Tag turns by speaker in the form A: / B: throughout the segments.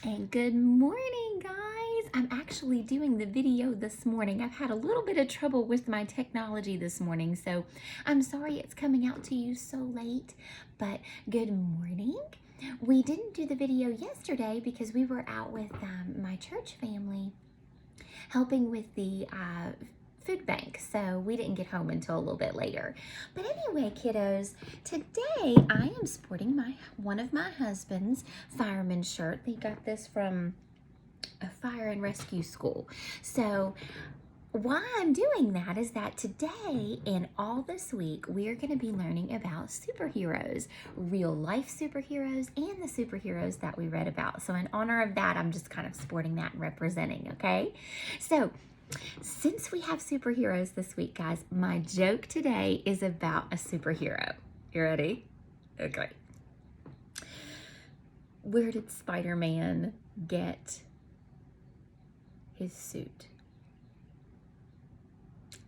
A: And good morning, guys. I'm actually doing the video this morning. I've had a little bit of trouble with my technology this morning, so I'm sorry it's coming out to you so late, but good morning. We didn't do the video yesterday because we were out with my church family helping with the food bank, so we didn't get home until a little bit later. But anyway, kiddos, today I am sporting one of my husband's fireman shirt. He got this from a fire and rescue school. So why I'm doing that is that today and all this week we are going to be learning about superheroes, real life superheroes, and the superheroes that we read about. So in honor of that, I'm just kind of sporting that and representing, okay? So since we have superheroes this week, guys, my joke today is about a superhero. You ready? Okay. Where did Spider-Man get his suit?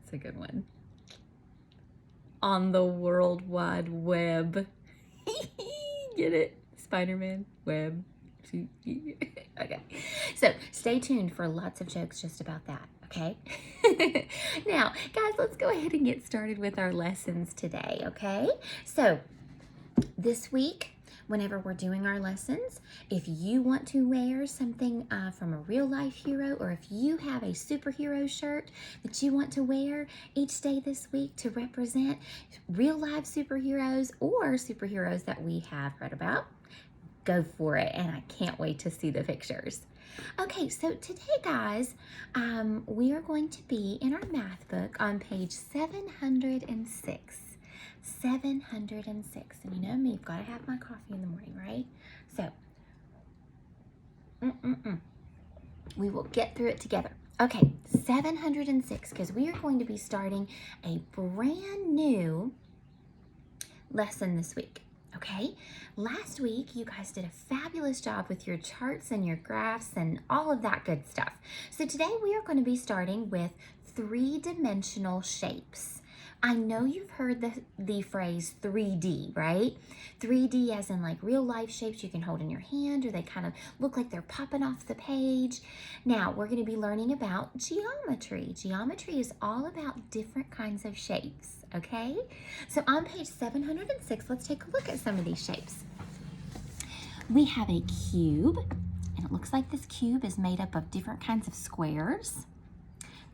A: It's a good one. On the World Wide Web. Get it? Spider-Man, web. Okay, so stay tuned for lots of jokes just about that, okay? Now, guys, let's go ahead and get started with our lessons today, okay? So, this week, whenever we're doing our lessons, if you want to wear something from a real life hero, or if you have a superhero shirt that you want to wear each day this week to represent real life superheroes or superheroes that we have read about, go for it, and I can't wait to see the pictures. Okay, so today, guys, we are going to be in our math book on page 706. 706, and you know me, I've got to have my coffee in the morning, right? So, we will get through it together. Okay, 706, because we are going to be starting a brand new lesson this week. Okay, last week you guys did a fabulous job with your charts and your graphs and all of that good stuff. So today we are going to be starting with three-dimensional shapes. I know you've heard the phrase 3D, right? 3D as in like real life shapes you can hold in your hand, or they kind of look like they're popping off the page. Now we're going to be learning about geometry. Geometry is all about different kinds of shapes, okay? So on page 706, let's take a look at some of these shapes. We have a cube, and it looks like this cube is made up of different kinds of squares.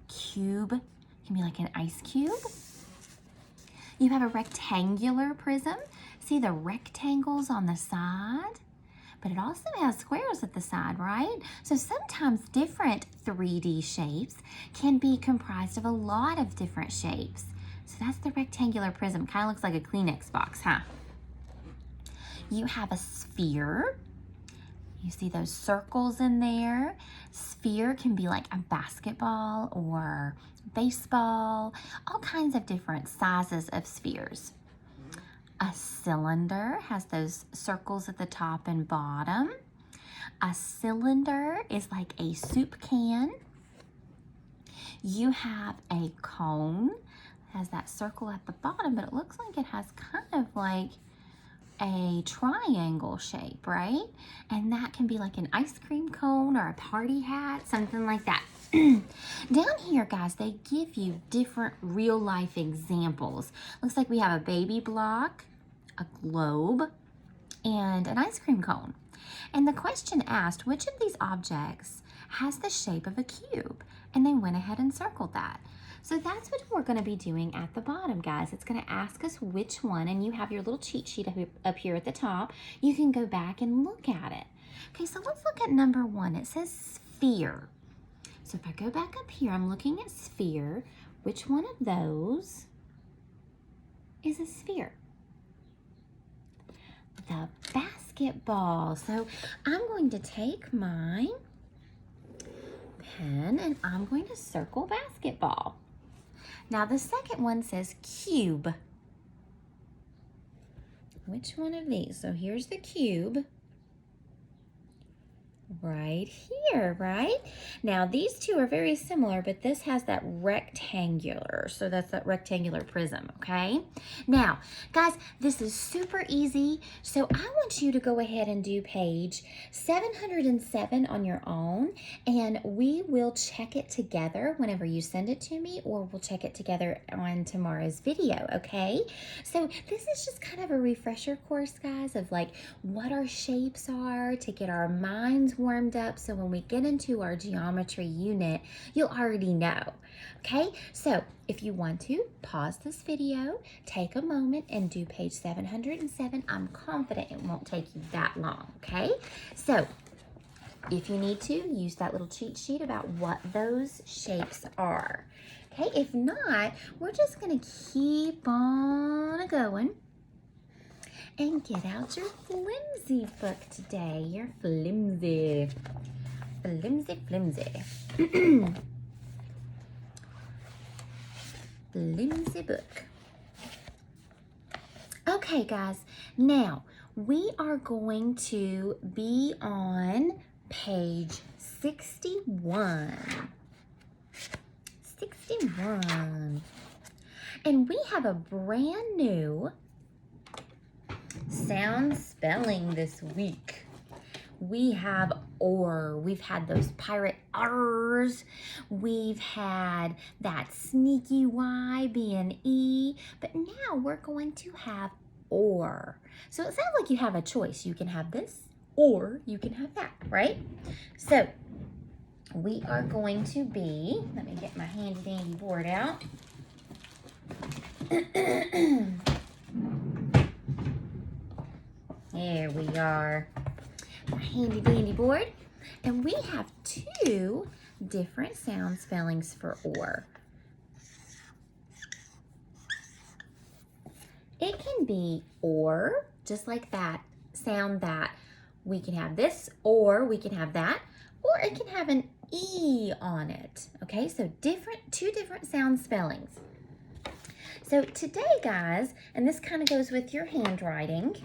A: Cube can be like an ice cube. You have a rectangular prism. See the rectangles on the side? But it also has squares at the side, right? So sometimes different 3D shapes can be comprised of a lot of different shapes. So that's the rectangular prism. Kind of looks like a Kleenex box, huh? You have a sphere. You see those circles in there? Sphere can be like a basketball or baseball, all kinds of different sizes of spheres. A cylinder has those circles at the top and bottom. A cylinder is like a soup can. You have a cone, it has that circle at the bottom, but it looks like it has kind of like a triangle shape, right? And that can be like an ice cream cone or a party hat, something like that. Down here, guys, they give you different real life examples. Looks like we have a baby block, a globe, and an ice cream cone. And the question asked, which of these objects has the shape of a cube? And they went ahead and circled that. So that's what we're going to be doing at the bottom, guys. It's going to ask us which one, and you have your little cheat sheet up here at the top. You can go back and look at it. Okay, so let's look at number one. It says sphere. So if I go back up here, I'm looking at sphere. Which one of those is a sphere? The basketball. So I'm going to take my pen and I'm going to circle basketball. Now the second one says cube. Which one of these? So here's the cube. right here, right? Now these two are very similar, but this has that rectangular, so that's that rectangular prism, okay? Now, guys, this is super easy, so I want you to go ahead and do page 707 on your own, and we will check it together whenever you send it to me, or we'll check it together on tomorrow's video, okay? So this is just kind of a refresher course, guys, of like what our shapes are to get our minds warmed up, so when we get into our geometry unit, you'll already know. Okay, so if you want to pause this video, take a moment and do page 707. I'm confident it won't take you that long, okay? So if you need to, use that little cheat sheet about what those shapes are. Okay, if not, we're just gonna keep on going and get out your flimsy book today. Your flimsy flimsy book. Okay, guys, now we are going to be on page 61. 61. And we have a brand new sound spelling this week. We have or. We've had those pirate R's. We've had that sneaky Y being E. But now we're going to have or. So it sounds like you have a choice. You can have this or you can have that, right? So we are going to be, let me get my handy dandy board out. There we are, our handy dandy board. And we have two different sound spellings for or. It can be or, just like that, sound that. We can have this or we can have that, or it can have an E on it. Okay, so two different sound spellings. So today, guys, and this kind of goes with your handwriting,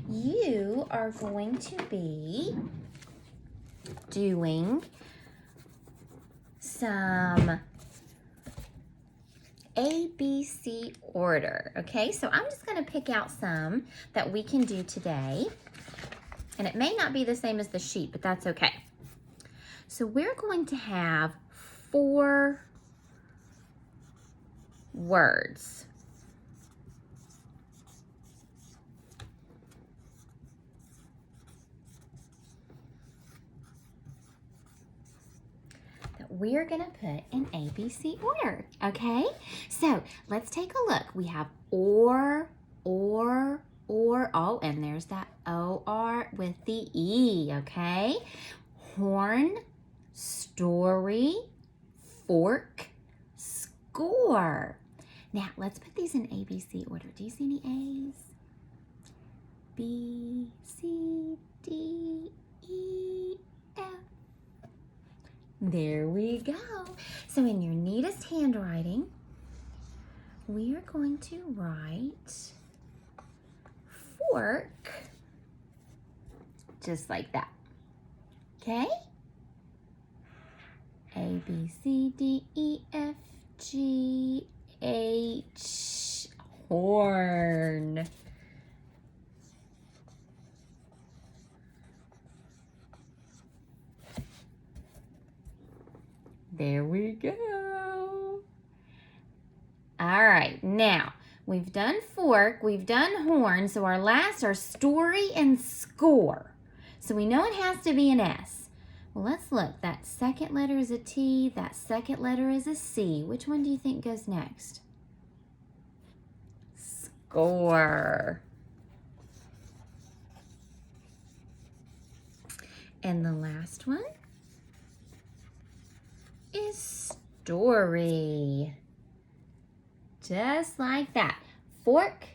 A: you are going to be doing some ABC order, okay? So I'm just going to pick out some that we can do today, and it may not be the same as the sheet, but that's okay. So we're going to have 4 words. That we're gonna put in ABC order, okay? So let's take a look. We have or, oh, and there's that O-R with the E, okay? Horn, story, fork, score. Now, let's put these in ABC order. Do you see any A's? B, C, D, E, F. There we go. So in your neatest handwriting, we are going to write fork just like that. Okay? A, B, C, D, E, F, G, H, horn. There we go. All right, now we've done fork, we've done horn, so our last are story and score. So we know it has to be an S. Well, let's look. That second letter is a T, that second letter is a C. Which one do you think goes next? Score. And the last one is story. Just like that. Fork,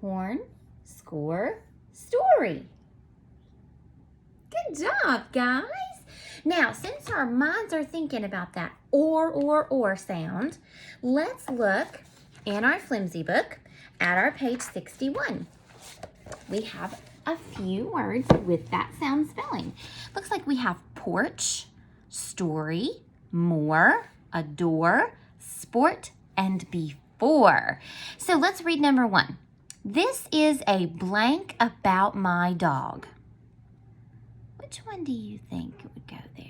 A: horn, score, story. Good job, guys. Now, since our minds are thinking about that or sound, let's look in our flimsy book at our page 61. We have a few words with that sound spelling. Looks like we have porch, story, more, adore, sport, and before. So let's read number 1. This is a blank about my dog. Which one do you think would go there?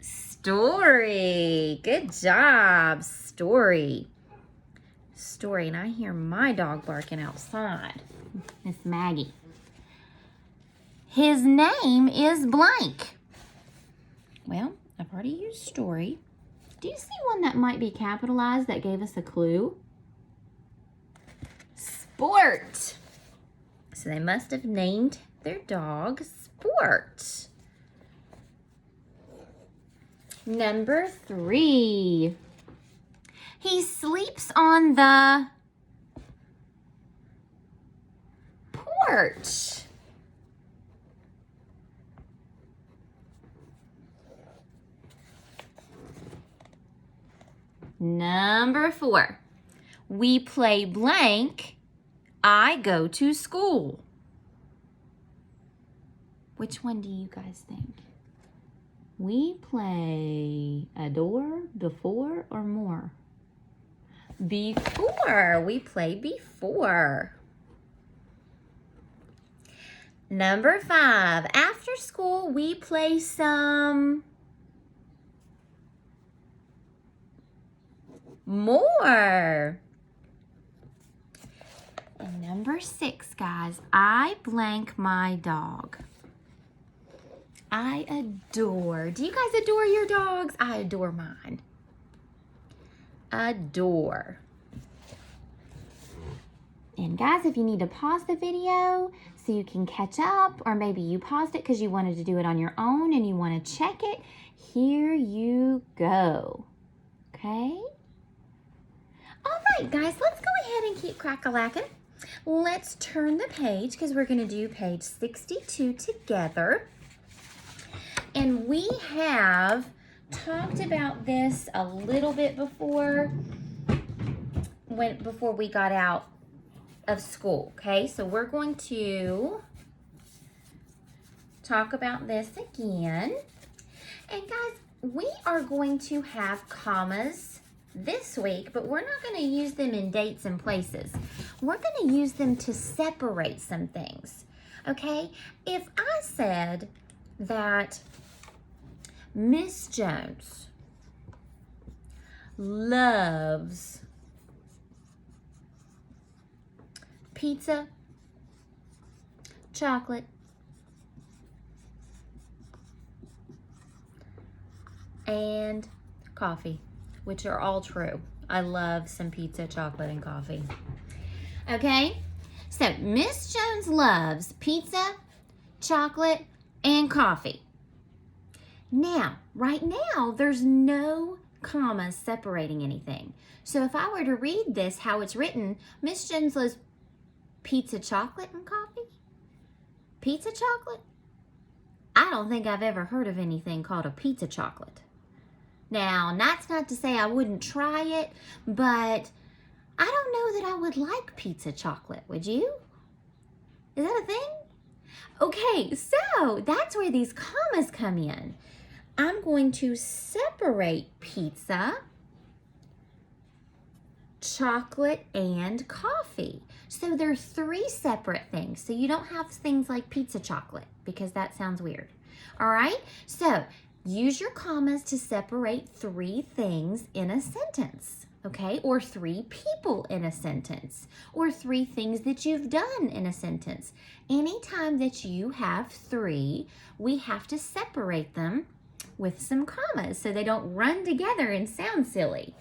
A: Story. Good job. Story. Story. And I hear my dog barking outside. Miss Maggie. His name is blank. Well, I've already used story. Do you see one that might be capitalized that gave us a clue? Sport. So they must have named their dog Sport. Number 3. He sleeps on the porch. Number 4. We play blank. I go to school. Which one do you guys think? We play adore, before, or more? Before. We play before. Number 5. After school, we play some more. And number 6, guys, I blank my dog. I adore. Do you guys adore your dogs? I adore mine. Adore. And guys, if you need to pause the video so you can catch up, or maybe you paused it because you wanted to do it on your own and you want to check it, here you go. Okay? All right, guys, let's go ahead and keep crack-a-lacking. Let's turn the page because we're going to do page 62 together. And we have talked about this a little bit before we got out of school, okay? So we're going to talk about this again. And guys, we are going to have commas this week, but we're not going to use them in dates and places. We're going to use them to separate some things, okay? If I said that Miss Jones loves pizza, chocolate, and coffee, which are all true. I love some pizza, chocolate, and coffee. Okay? So, Miss Jones loves pizza, chocolate, and coffee. Now, right now, there's no commas separating anything. So if I were to read this, how it's written, Miss Jones loves pizza, chocolate, and coffee? Pizza chocolate? I don't think I've ever heard of anything called a pizza chocolate. Now, that's not to say I wouldn't try it, but I don't know that I would like pizza chocolate, would you? Is that a thing? Okay, so that's where these commas come in. I'm going to separate pizza, chocolate, and coffee. So they're 3 separate things. So you don't have things like pizza chocolate because that sounds weird. All right, so use your commas to separate 3 things in a sentence, okay? Or 3 people in a sentence, or 3 things that you've done in a sentence. Anytime that you have 3, we have to separate them with some commas so they don't run together and sound silly.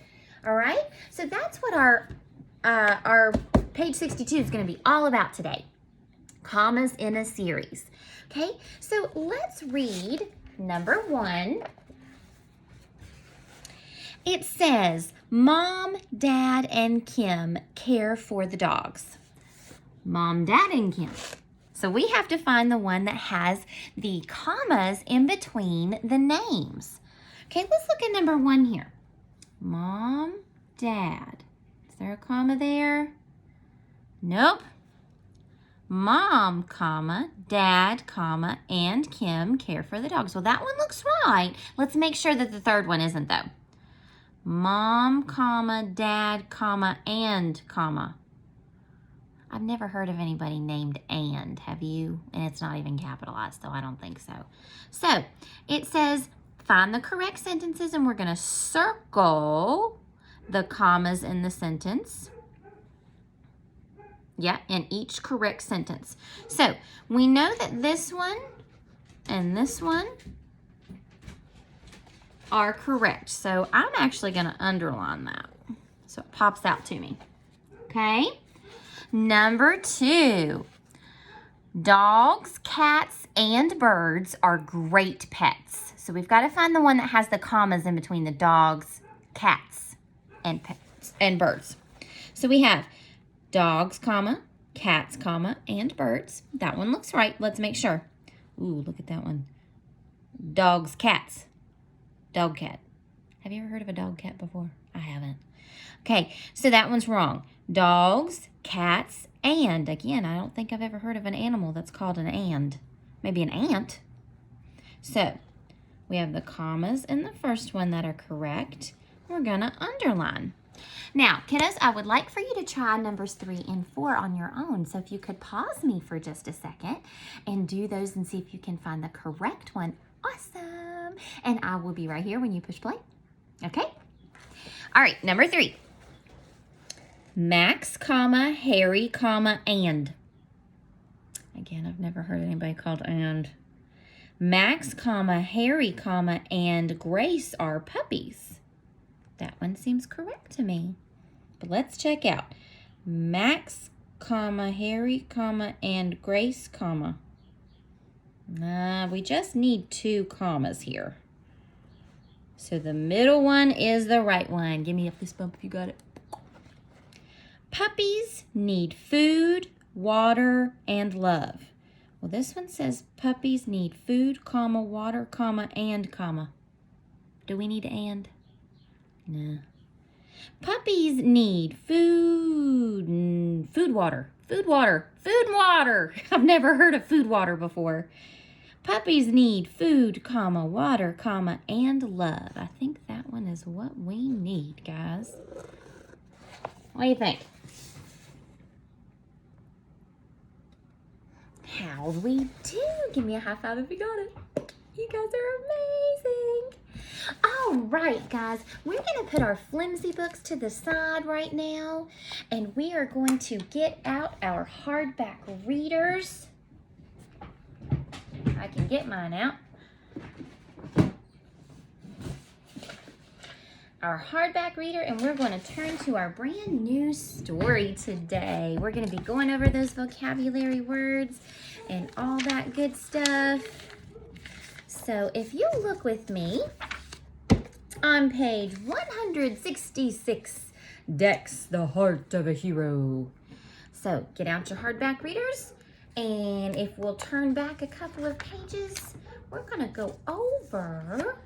A: All right? So that's what our page 62 is going to be all about today. Commas in a series. Okay? So let's read number 1. It says, Mom, Dad, and Kim care for the dogs. Mom, Dad, and Kim. So we have to find the one that has the commas in between the names. Okay, let's look at number 1 here. Mom, Dad. Is there a comma there? Nope. Mom, comma, Dad, comma, and Kim care for the dogs. Well, that one looks right. Let's make sure that the third one isn't, though. Mom, comma, Dad, comma, and comma. I've never heard of anybody named and, have you? And it's not even capitalized, so I don't think so. So it says, find the correct sentences, and we're going to circle the commas in the sentence. Yeah, in each correct sentence. So we know that this one and this one are correct. So I'm actually going to underline that so it pops out to me. Okay? Number 2. Dogs, cats, and birds are great pets. So we've got to find the one that has the commas in between the dogs, cats, and pets and birds. So we have dogs, comma, cats, comma, and birds. That one looks right. Let's make sure. Ooh, look at that one. Dogs, cats. Dog, cat. Have you ever heard of a dog, cat before? I haven't. Okay, so that one's wrong. Dogs, cats, and. Again, I don't think I've ever heard of an animal that's called an and. Maybe an ant. So, we have the commas in the first one that are correct. We're going to underline. Now, kiddos, I would like for you to try numbers 3 and 4 on your own. So if you could pause me for just a second and do those and see if you can find the correct one. Awesome. And I will be right here when you push play. Okay? All right, number 3. Max, comma, Harry, comma, and. Again, I've never heard anybody called and. Max, comma, Harry, comma, and Grace are puppies. That one seems correct to me. But let's check out. Max, comma, Harry, comma, and Grace, comma. We just need 2 commas here. So the middle one is the right one. Give me a fist bump if you got it. Puppies need food, water, and love. Well, this one says puppies need food, comma, water, comma, and comma. Do we need and? No. Puppies need food, water. I've never heard of food water before. Puppies need food, comma, water, comma, and love. I think that one is what we need, guys. What do you think? How'd we do? Give me a high five if you got it. You guys are amazing. All right, guys, we're going to put our flimsy books to the side right now, and we are going to get out our hardback readers. I can get mine out. Our hardback reader, and we're going to turn to our brand new story today. We're going to be going over those vocabulary words and all that good stuff. So if you look with me on page 166, Dex, the Heart of a Hero. So get out your hardback readers, and if we'll turn back a couple of pages, we're going to go over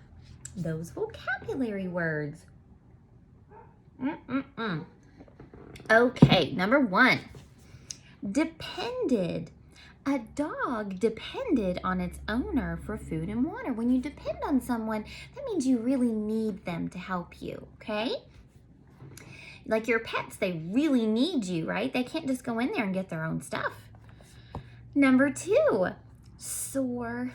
A: those vocabulary words. Okay, number 1, depended. A dog depended on its owner for food and water. When you depend on someone, that means you really need them to help you, okay? Like your pets, they really need you, right? They can't just go in there and get their own stuff. Number 2, sore.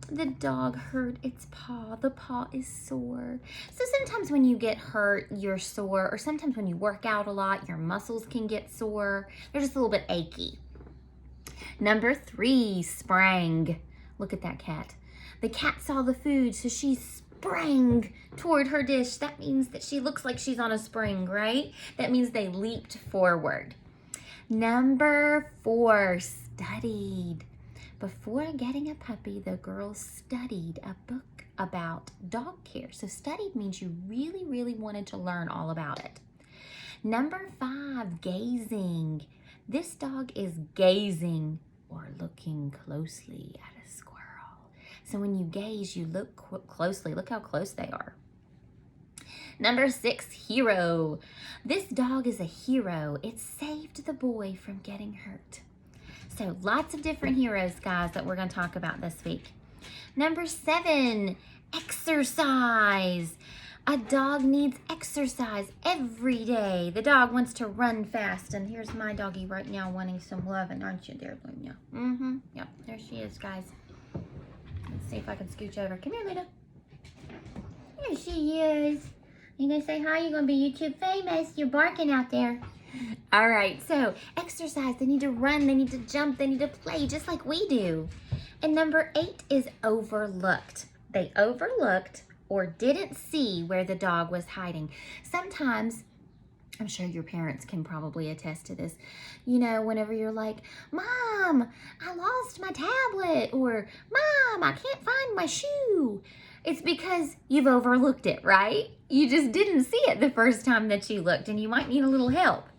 A: The dog hurt its paw. The paw is sore. So sometimes when you get hurt, you're sore, or sometimes when you work out a lot, your muscles can get sore. They're just a little bit achy. Number 3, sprang. Look at that cat. The cat saw the food, so she sprang toward her dish. That means that she looks like she's on a spring, right? That means they leaped forward. Number 4, studied. Before getting a puppy, the girls studied a book about dog care. So studied means you really, really wanted to learn all about it. Number 5, gazing. This dog is gazing or looking closely at a squirrel. So when you gaze, you look closely. Look how close they are. Number 6, hero. This dog is a hero. It saved the boy from getting hurt. So lots of different heroes, guys, that we're going to talk about this week. Number 7, exercise. A dog needs exercise every day. The dog wants to run fast. And here's my doggie right now wanting some loving, aren't you there, Luna? Mm-hmm. Yep, there she is, guys. Let's see if I can scooch over. Come here, Luna. There she is. You gonna say hi? You're gonna be YouTube famous. You're barking out there. All right, so exercise. They need to run, they need to jump, they need to play just like we do. And number 8 is overlooked. They overlooked or didn't see where the dog was hiding. Sometimes, I'm sure your parents can probably attest to this, you know, whenever you're like, Mom, I lost my tablet, or Mom, I can't find my shoe. It's because you've overlooked it, right? You just didn't see it the first time that you looked, and you might need a little help.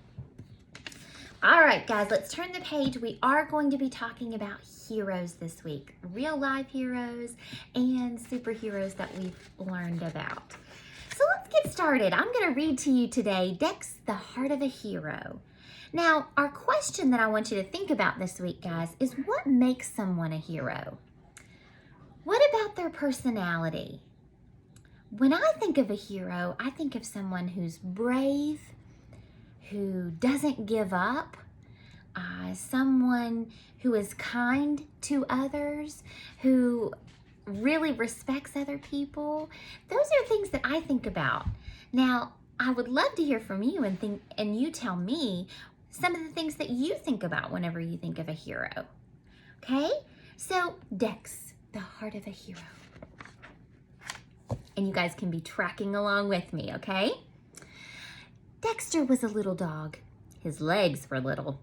A: All right, guys, let's turn the page. We are going to be talking about heroes this week, real life heroes and superheroes that we've learned about. So let's get started. I'm going to read to you today, Dex, the Heart of a Hero. Now, our question that I want you to think about this week, guys, is what makes someone a hero? What about their personality? When I think of a hero, I think of someone who's brave, who doesn't give up, someone who is kind to others, who really respects other people. Those are things that I think about. Now, I would love to hear from you and you tell me some of the things that you think about whenever you think of a hero. Okay? So, Dex, the heart of a hero. And you guys can be tracking along with me, okay? Dexter was a little dog. His legs were little.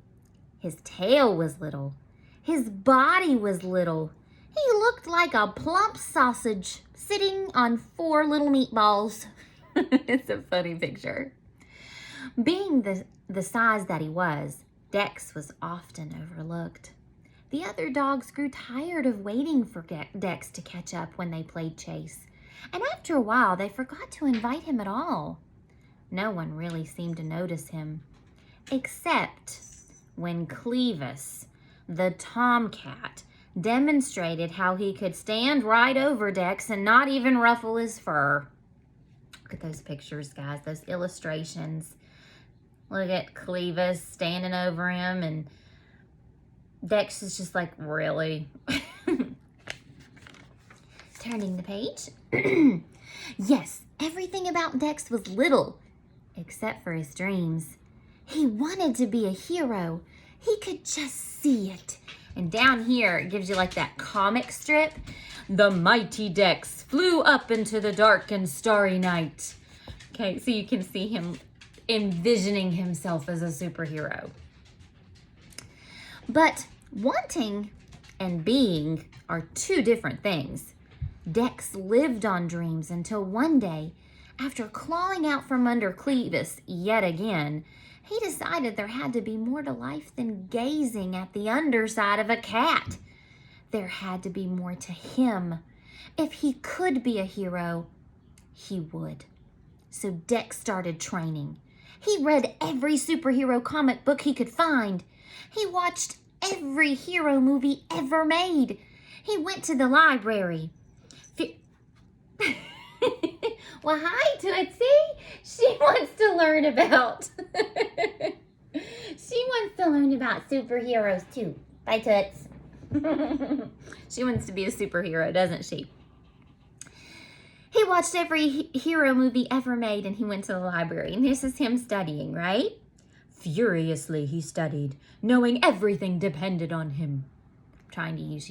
A: His tail was little. His body was little. He looked like a plump sausage sitting on 4 little meatballs. It's a funny picture. Being the size that he was, Dex was often overlooked. The other dogs grew tired of waiting for Dex to catch up when they played chase. And after a while, they forgot to invite him at all. No one really seemed to notice him, except when Clevis, the tomcat, demonstrated how he could stand right over Dex and not even ruffle his fur. Look at those pictures, guys, those illustrations. Look at Clevis standing over him, and Dex is just like, really? Turning the page. Yes, everything about Dex was little, except for his dreams. He wanted to be a hero. He could just see it. And down here, it gives you like that comic strip. The mighty Dex flew up into the dark and starry night. Okay, so you can see him envisioning himself as a superhero. But wanting and being are 2 different things. Dex lived on dreams until one day, after clawing out from under Clevis yet again, he decided there had to be more to life than gazing at the underside of a cat. There had to be more to him. If he could be a hero, he would. So Dex started training. He read every superhero comic book he could find. He watched every hero movie ever made. He went to the library. Well, hi, Tootsie. She wants to learn about superheroes too. Bye, Toots. She wants to be a superhero, doesn't she? He watched every hero movie ever made, and he went to the library. And this is him studying, right? Furiously he studied, knowing everything depended on him. I'm trying to use